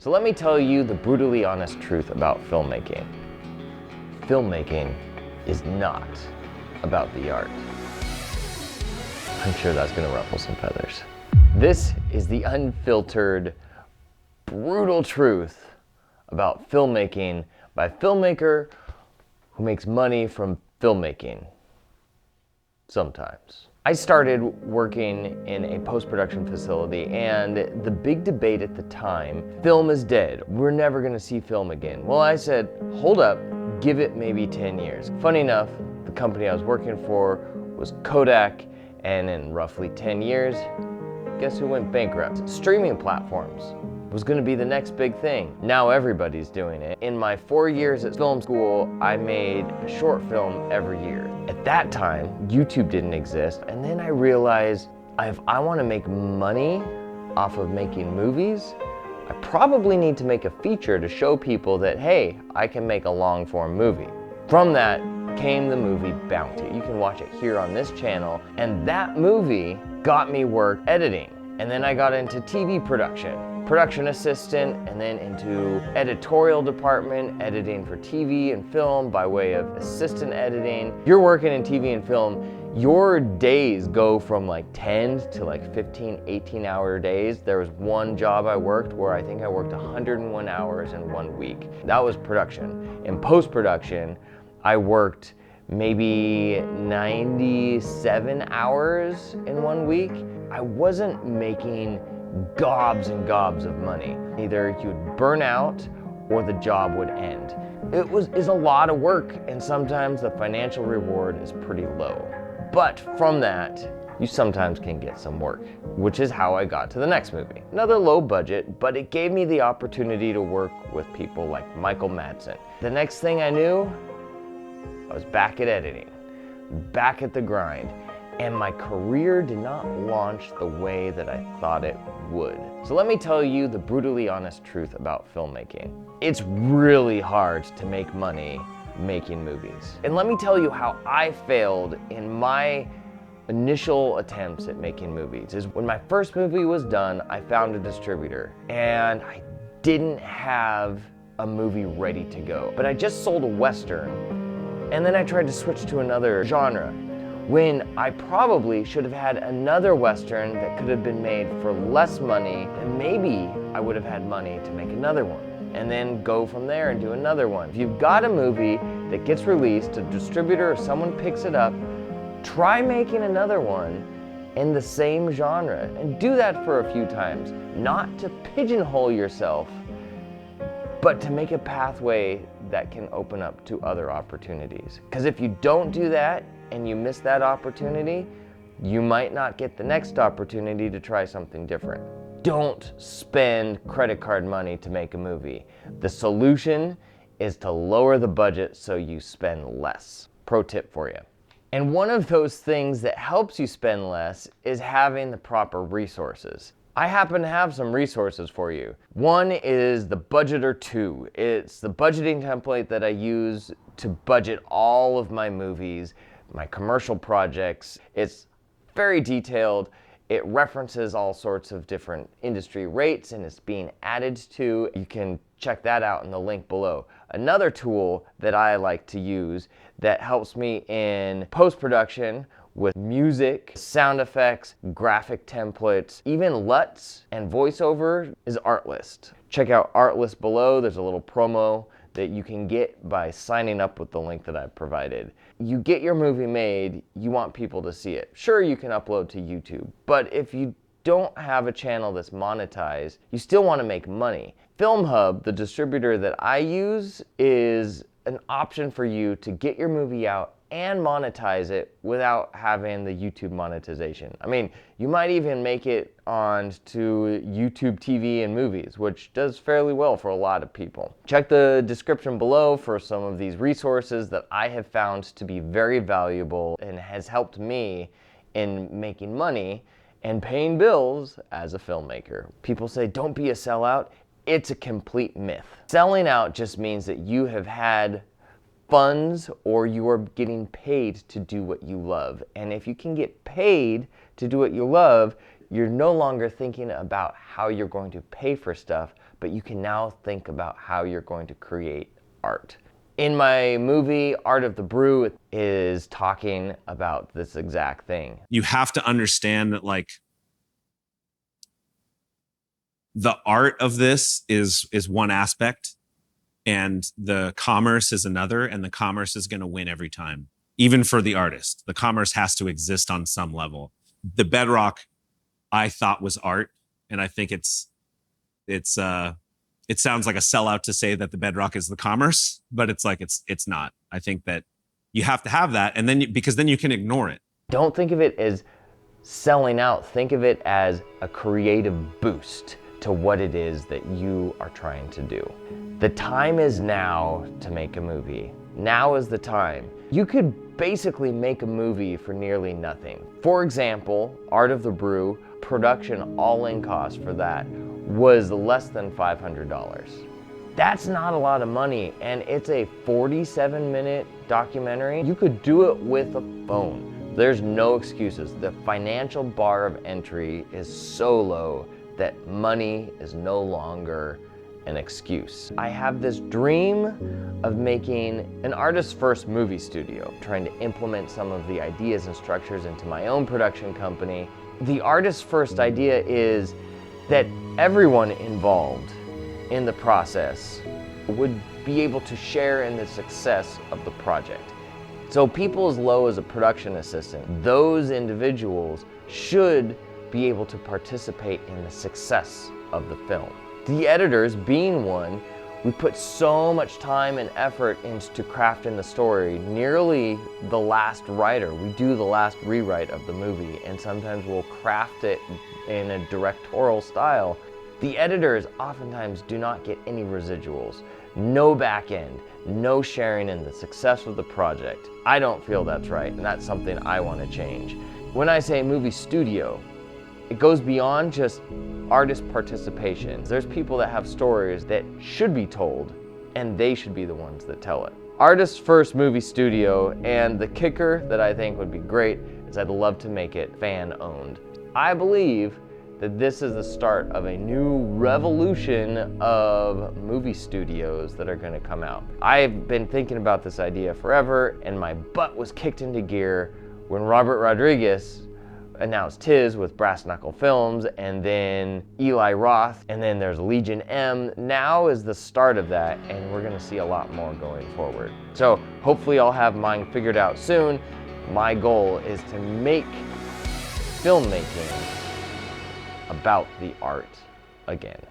So let me tell you the brutally honest truth about filmmaking. Filmmaking is not about the art. I'm sure that's gonna ruffle some feathers. This is the unfiltered, brutal truth about filmmaking by a filmmaker who makes money from filmmaking. Sometimes. I started working in a post-production facility, and the big debate at the time, film is dead, we're never gonna see film again. Well, I said, hold up, give it maybe 10 years. Funny enough, the company I was working for was Kodak, and in roughly 10 years, guess who went bankrupt? Streaming platforms was gonna be the next big thing. Now everybody's doing it. In my 4 years at film school, I made a short film every year. At that time, YouTube didn't exist, and then I realized if I wanna make money off of making movies, I probably need to make a feature to show people that, hey, I can make a long form movie. From that came the movie Bounty. You can watch it here on this channel, and that movie got me work editing. And then I got into TV production assistant, and then into editorial department, editing for TV and film by way of assistant editing. You're working in TV and film, your days go from like 10 to like 15, 18-hour days. There was one job I worked where I think I worked 101 hours in 1 week. That was production. In post-production, I worked maybe 97 hours in 1 week. I wasn't making gobs and gobs of money. Either you'd burn out or the job would end. Is a lot of work, and sometimes the financial reward is pretty low. But from that, you sometimes can get some work, which is how I got to the next movie. Another low budget, but it gave me the opportunity to work with people like Michael Madsen. The next thing I knew, I was back at editing, back at the grind, and my career did not launch the way that I thought it would. So let me tell you the brutally honest truth about filmmaking. It's really hard to make money making movies. And let me tell you how I failed in my initial attempts at making movies. Is when my first movie was done, I found a distributor, and I didn't have a movie ready to go. But I just sold a Western, and then I tried to switch to another genre, when I probably should have had another Western that could have been made for less money, and maybe I would have had money to make another one, and then go from there and do another one. If you've got a movie that gets released, a distributor or someone picks it up, try making another one in the same genre, and do that for a few times, not to pigeonhole yourself, but to make a pathway that can open up to other opportunities. Because if you don't do that, and you miss that opportunity, you might not get the next opportunity to try something different. Don't spend credit card money to make a movie. The solution is to lower the budget so you spend less. Pro tip for you. And one of those things that helps you spend less is having the proper resources. I happen to have some resources for you. One is the Budgeter 2. It's the budgeting template that I use to budget all of my movies, my commercial projects. It's very detailed. It references all sorts of different industry rates, and it's being added to. You can check that out in the link below. Another tool that I like to use that helps me in post-production with music, sound effects, graphic templates, even LUTs and voiceover is Artlist. Check out Artlist below. There's a little promo that you can get by signing up with the link that I've provided. You get your movie made, you want people to see it. Sure, you can upload to YouTube, but if you don't have a channel that's monetized, you still want to make money. FilmHub, the distributor that I use, is an option for you to get your movie out and monetize it without having the YouTube monetization. I mean, you might even make it on to YouTube TV and movies, which does fairly well for a lot of people. Check the description below for some of these resources that I have found to be very valuable and has helped me in making money and paying bills as a filmmaker. People say, don't be a sellout. It's a complete myth. Selling out just means that you have had funds or you are getting paid to do what you love. And if you can get paid to do what you love, you're no longer thinking about how you're going to pay for stuff, but you can now think about how you're going to create art. In my movie, Art of the Brew is talking about this exact thing. You have to understand that, like, the art of this is one aspect, and the commerce is another, and the commerce is going to win every time. Even for the artist, the commerce has to exist on some level. The bedrock, I thought, was art, and I think it sounds like a sellout to say that the bedrock is the commerce, but it's like it's not. I think that you have to have that, and then because then you can ignore it. Don't think of it as selling out. Think of it as a creative boost to what it is that you are trying to do. The time is now to make a movie. Now is the time. You could basically make a movie for nearly nothing. For example, Art of the Brew, production all-in cost for that was less than $500. That's not a lot of money, and it's a 47-minute documentary. You could do it with a phone. There's no excuses. The financial bar of entry is so low that money is no longer an excuse. I have this dream of making an artist's first movie studio, trying to implement some of the ideas and structures into my own production company. The artist's first idea is that everyone involved in the process would be able to share in the success of the project. So people as low as a production assistant, those individuals should be able to participate in the success of the film. The editors being one, we put so much time and effort into crafting the story. Nearly the last writer, we do the last rewrite of the movie, and sometimes we'll craft it in a directorial style. The editors oftentimes do not get any residuals, no back end, no sharing in the success of the project. I don't feel that's right, and that's something I want to change. When I say movie studio, it goes beyond just artist participation. There's people that have stories that should be told, and they should be the ones that tell it. Artist's first movie studio, and the kicker that I think would be great is I'd love to make it fan-owned. I believe that this is the start of a new revolution of movie studios that are going to come out. I've been thinking about this idea forever, and my butt was kicked into gear when Robert Rodriguez announced his with Brass Knuckle Films, and then Eli Roth, and then there's Legion M. Now is the start of that, and we're gonna see a lot more going forward. So hopefully I'll have mine figured out soon. My goal is to make filmmaking about the art again.